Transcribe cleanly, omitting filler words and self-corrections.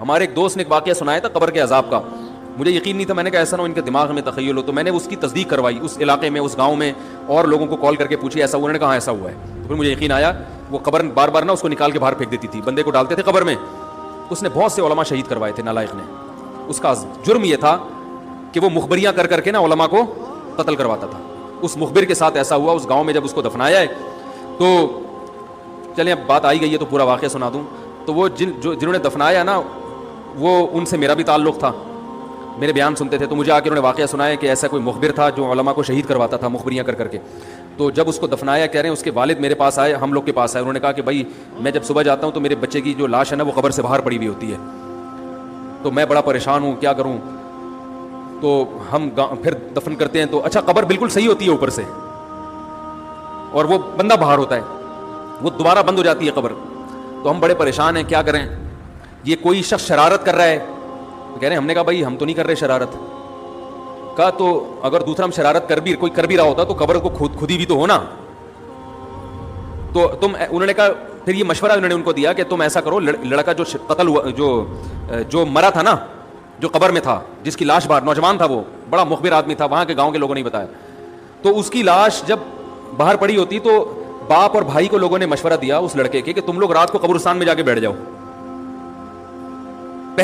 ہمارے ایک دوست نے ایک واقعہ سنایا تھا قبر کے عذاب کا. مجھے یقین نہیں تھا, میں نے کہا ایسا نہ ہو ان کے دماغ میں تخیل ہو. تو میں نے اس کی تصدیق کروائی, اس علاقے میں, اس گاؤں میں, اور لوگوں کو کال کر کے پوچھی ایسا ہوا, انہوں نے کہا ایسا ہوا ہے. تو پھر مجھے یقین آیا. وہ قبر بار بار نا اس کو نکال کے باہر پھینک دیتی تھی, بندے کو ڈالتے تھے قبر میں. اس نے بہت سے علماء شہید کروائے تھے نالائق نے. اس کا جرم یہ تھا کہ وہ مخبریاں کر کر کے نا علماء کو قتل کرواتا تھا. اس مخبر کے ساتھ ایسا ہوا اس گاؤں میں جب اس کو دفنایا ہے. تو چلیں اب بات آئی گئی ہے تو پورا واقعہ سنا دوں. تو وہ جنہوں نے دفنایا نا, وہ ان سے میرا بھی تعلق تھا, میرے بیان سنتے تھے. تو مجھے آ کے انہوں نے واقعہ سنایا کہ ایسا کوئی مخبر تھا جو علماء کو شہید کرواتا تھا مخبریاں کر کر کے. تو جب اس کو دفنایا, کہہ رہے ہیں اس کے والد میرے پاس آئے, ہم لوگ کے پاس آئے. انہوں نے کہا کہ بھائی میں جب صبح جاتا ہوں تو میرے بچے کی جو لاش ہے نا وہ قبر سے باہر پڑی ہوئی ہوتی ہے, تو میں بڑا پریشان ہوں, کیا کروں. تو ہم پھر دفن کرتے ہیں تو اچھا قبر بالکل صحیح ہوتی ہے اوپر سے, اور وہ بندہ باہر ہوتا ہے, وہ دوبارہ بند ہو جاتی ہے قبر. تو ہم بڑے پریشان ہیں, کیا کریں. یہ کوئی شخص شرارت کر رہا ہے. کہہ رہے ہیں, ہم نے کہا بھائی ہم تو نہیں کر رہے شرارت. کہا تو اگر دوسرا ہم شرارت کوئی کر بھی رہا ہوتا تو قبر کو کھودی بھی تو ہونا. تو انہوں نے کہا, پھر یہ مشورہ انہوں نے ان کو دیا کہ تم ایسا کرو, لڑکا جو قتل ہوا, جو مرا تھا نا, جو قبر میں تھا, جس کی لاش باہر, نوجوان تھا, وہ بڑا مخبر آدمی تھا, وہاں کے گاؤں کے لوگوں نے بتایا. تو اس کی لاش جب باہر پڑی ہوتی تو باپ اور بھائی کو لوگوں نے مشورہ دیا اس لڑکے کے کہ تم لوگ رات کو قبرستان میں جا کے بیٹھ جاؤ.